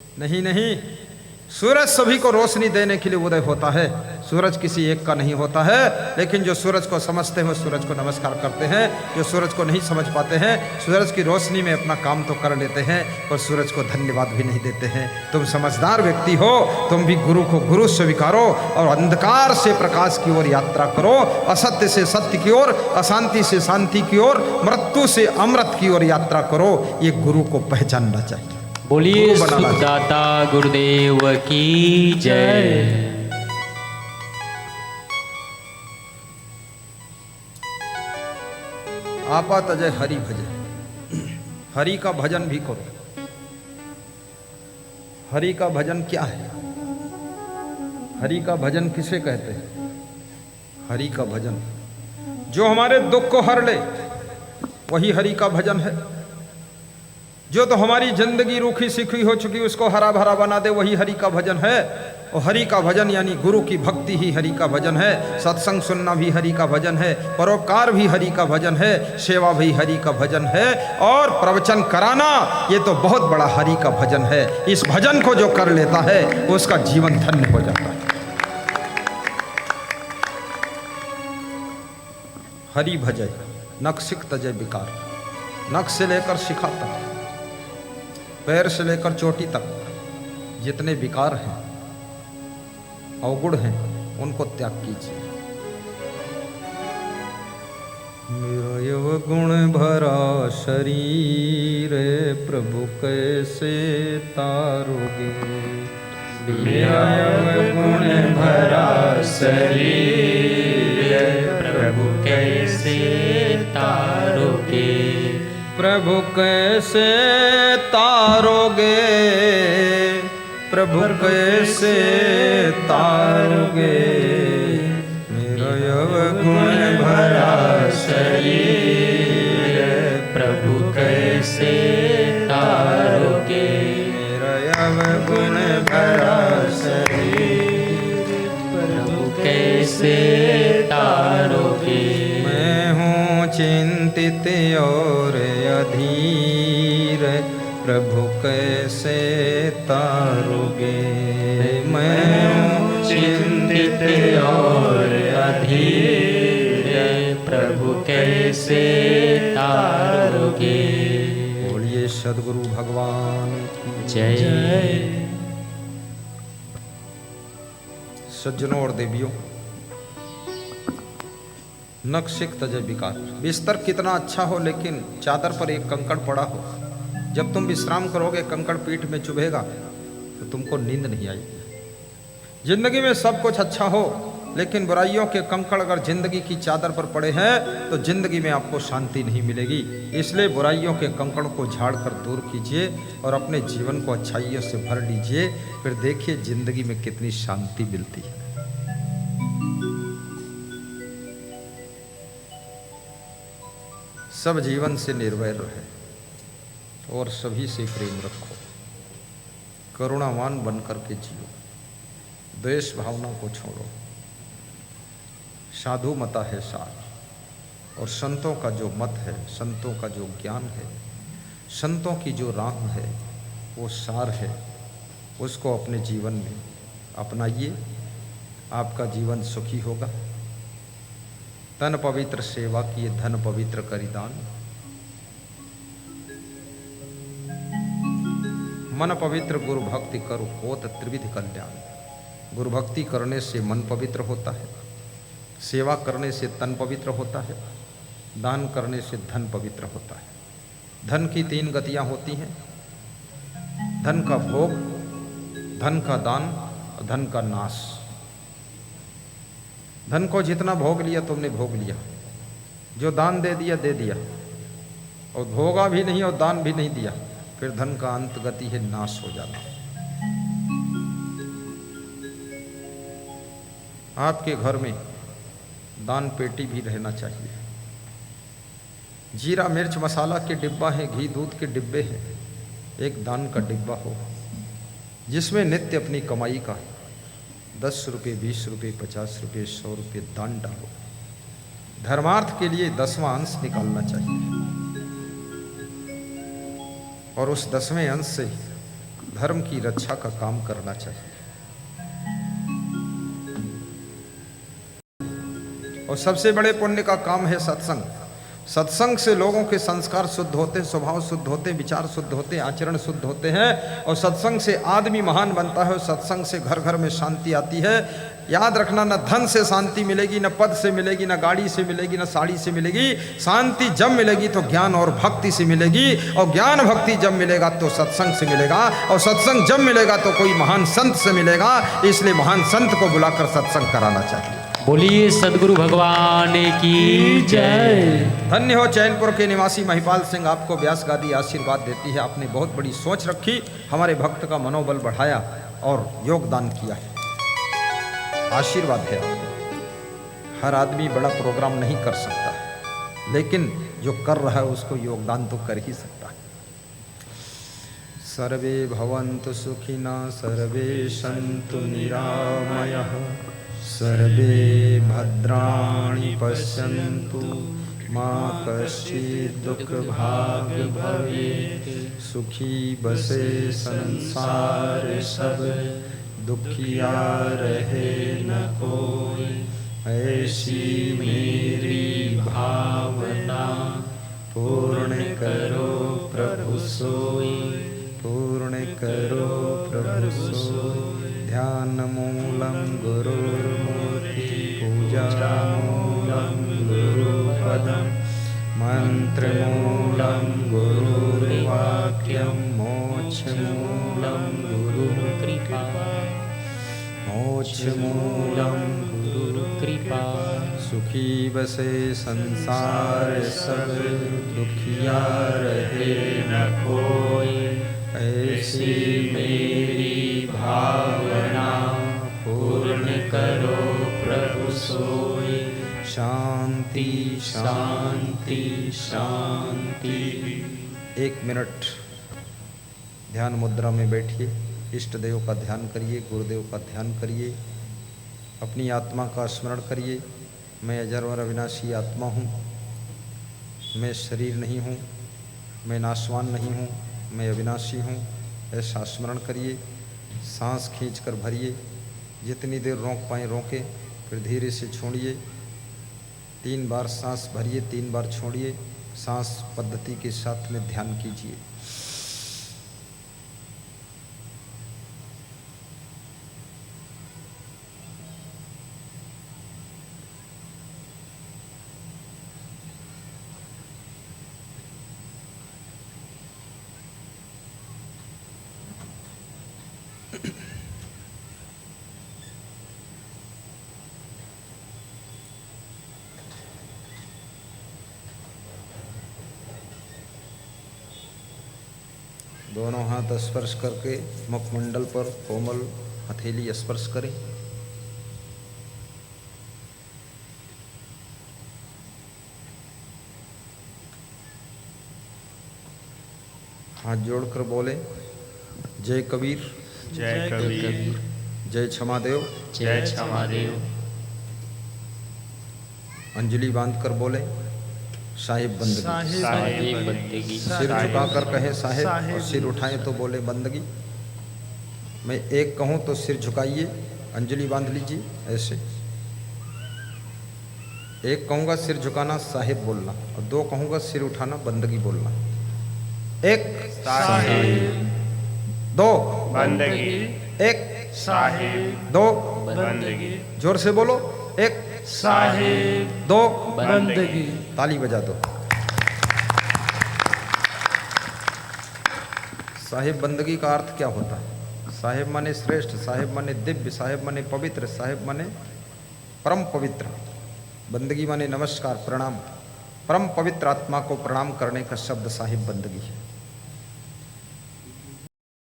नहीं नहीं, सूरज सभी को रोशनी देने के लिए उदय होता है। सूरज किसी एक का नहीं होता है, लेकिन जो सूरज को समझते हैं वो सूरज को नमस्कार करते हैं। जो सूरज को नहीं समझ पाते हैं, सूरज की रोशनी में अपना काम तो कर लेते हैं और सूरज को धन्यवाद भी नहीं देते हैं। तुम समझदार व्यक्ति हो, तुम भी गुरु को गुरु स्वीकारो और अंधकार से प्रकाश की ओर यात्रा करो, असत्य से सत्य की ओर, अशांति से शांति की ओर, मृत्यु से अमृत की ओर यात्रा करो। ये गुरु को पहचानना चाहिए। बोलिए सुखदाता गुरुदेव की जय। आपा तजय हरि भजय, हरि का भजन भी करो। हरि का भजन क्या है? हरि का भजन किसे कहते हैं? हरि का भजन जो हमारे दुख को हर ले, वही हरि का भजन है। जो तो हमारी जिंदगी रूखी सीखी हो चुकी उसको हरा भरा बना दे, वही हरि का भजन है। और हरि का भजन यानी गुरु की भक्ति ही हरि का भजन है। सत्संग सुनना भी हरि का भजन है, परोपकार भी हरि का भजन है, सेवा भी हरि का भजन है, और प्रवचन कराना ये तो बहुत बड़ा हरि का भजन है। इस भजन को जो कर लेता है उसका जीवन धन्य हो जाता है। हरि भजय नख सिख तजय विकार, नख से लेकर शिखा तक, पैर से लेकर चोटी तक जितने विकार हैं, अवगुण हैं, उनको त्याग कीजिए। मेरा यव गुण भरा शरीर प्रभु कैसे तारोगे, मेरा यव गुण भरा शरीर प्रभु कैसे तारोगे, प्रभु कैसे तारोगे, प्रभु कैसे तारोगे। मेरा यव गुण भरा शरीर प्रभु कैसे तारोगे, मेरा यव गुण भरा शरीर प्रभु कैसे तारोगे। मैं हूँ चिंतित और अधीर, प्रभु कैसे तारोगे। मैं हूँ चिंतित और अधीर, प्रभु कैसे तारोगे। बोलिए सद्गुरु भगवान की जय। सज्जनों और देवियों, नख सिख तजय विकार। बिस्तर कितना अच्छा हो लेकिन चादर पर एक कंकड़ पड़ा हो, जब तुम विश्राम करोगे कंकड़ पीठ में चुभेगा तो तुमको नींद नहीं आएगी। जिंदगी में सब कुछ अच्छा हो लेकिन बुराइयों के कंकड़ अगर जिंदगी की चादर पर पड़े हैं तो जिंदगी में आपको शांति नहीं मिलेगी। इसलिए बुराइयों के कंकड़ को झाड़ कर दूर कीजिए और अपने जीवन को अच्छाइयों से भर लीजिए। फिर देखिए जिंदगी में कितनी शांति मिलती है। सब जीवन से निर्वैर रहे और सभी से प्रेम रखो, करुणावान बनकर के जियो, द्वेष भावना को छोड़ो। साधु मता है सार, और संतों का जो मत है, संतों का जो ज्ञान है, संतों की जो राह है वो सार है। उसको अपने जीवन में अपनाइए, आपका जीवन सुखी होगा। तन पवित्र सेवा किए धन पवित्र करिदान, मन पवित्र गुरु भक्ति करो होत त्रिविध कल्याण। गुरु भक्ति करने से मन पवित्र होता है, सेवा करने से तन पवित्र होता है, दान करने से धन पवित्र होता है। धन की 3 गतियां होती हैं, धन का भोग, धन का दान और धन का नाश। धन को जितना भोग लिया तुमने भोग लिया, जो दान दे दिया दे दिया, और भोगा भी नहीं और दान भी नहीं दिया, फिर धन का अंत गति है नाश हो जाना। आपके घर में दान पेटी भी रहना चाहिए। जीरा मिर्च मसाला के डिब्बा है, घी दूध के डिब्बे हैं, एक दान का डिब्बा हो जिसमें नित्य अपनी कमाई का 10 रुपये, 20 रुपये, 50 रुपये, 100 रुपये दान डालो। धर्मार्थ के लिए 10वां अंश निकालना चाहिए और उस 10वें अंश से धर्म की रक्षा का काम करना चाहिए। और सबसे बड़े पुण्य का काम है सत्संग। सत्संग से लोगों के संस्कार शुद्ध होते हैं, स्वभाव शुद्ध होते हैं, विचार शुद्ध होते हैं, आचरण शुद्ध होते हैं। और सत्संग से आदमी महान बनता है। और सत्संग से घर घर में शांति आती है। याद रखना, न धन से शांति मिलेगी, न पद से मिलेगी, न गाड़ी से मिलेगी, न साड़ी से मिलेगी। शांति जब मिलेगी तो ज्ञान और भक्ति से मिलेगी। और ज्ञान भक्ति जब मिलेगा तो सत्संग से मिलेगा। और सत्संग जब मिलेगा तो कोई महान संत से मिलेगा। इसलिए महान संत को बुलाकर सत्संग कराना चाहिए। बोलिए सदगुरु भगवान की जय। धन्य हो चैनपुर के निवासी महिपाल सिंह, आपको व्यास गादी आशीर्वाद देती है। आपने बहुत बड़ी सोच रखी, हमारे भक्त का मनोबल बढ़ाया और योगदान किया है। आशीर्वाद है आपको। हर आदमी बड़ा प्रोग्राम नहीं कर सकता, लेकिन जो कर रहा है उसको योगदान तो कर ही सकता है। सर्वे भवन्तु सुखिनः, सर्वे सन्तु निरामयः, सर्वे भद्राणि पश्यन्तु, मा कश्चित् दुःखभाग् भवेत्। सुखी बसे संसार सब, दुखिया रहे न कोई। ऐसी मेरी भावना, पूर्ण करो प्रभु सोई, पूर्ण करो प्रभु सोई। ध्यान मूलम गुरुर्मूर्ति, पूजा मूलम गुरुपदम, मंत्र मूलम गुरुर्वाक्यम, मोक्ष मूलम गुरुकृपा, मोक्ष मूलम गुरुकृपा। सुखी बसे संसार सब, दुखिया रहे न कोई। ऐसी मेरी भावना, पूर्ण करो प्रभु सोई। शांति शांति शांति। 1 मिनट ध्यान मुद्रा में बैठिए। इष्ट देव का ध्यान करिए, गुरुदेव का ध्यान करिए, अपनी आत्मा का स्मरण करिए। मैं अजर और अविनाशी आत्मा हूँ, मैं शरीर नहीं हूँ, मैं नाशवान नहीं हूँ, मैं अविनाशी हूँ। ऐसा स्मरण करिए। सांस खींचकर भरिए, जितनी देर रोक पाएँ रोकें, फिर धीरे से छोड़िए। 3 बार सांस भरिए, 3 बार छोड़िए। सांस पद्धति के साथ में ध्यान कीजिए। दोनों हाथ स्पर्श करके मुखमंडल पर कोमल हथेली स्पर्श करें। हाथ जोड़कर बोले, जय कबीर, जय कबीर, जय क्षमादेव, जय क्षमादेव। अंजलि बांधकर बोले, साहिब बंदगी। साहिब बंदगी। सिर झुकाकर कहे साहिब, और सिर उठाएं तो बोले बंदगी। मैं 1 कहूँ तो सिर झुकाइए, अंजलि बांध लीजिए ऐसे। 1 कहूँगा सिर झुकाना, साहिब बोलना, और 2 कहूँगा सिर उठाना, बंदगी बोलना। 1 साहिब, 2 बंदगी। 1 साहिब, 2 बंदगी। जोर से बोलो, 1 साहिब, 2 बंदगी। ताली बजा दो। साहिब बंदगी का अर्थ क्या होता है? साहिब माने श्रेष्ठ, साहिब माने दिव्य, साहिब माने पवित्र, साहिब माने परम पवित्र। बंदगी माने नमस्कार, प्रणाम। परम पवित्र आत्मा को प्रणाम करने का शब्द साहिब बंदगी है।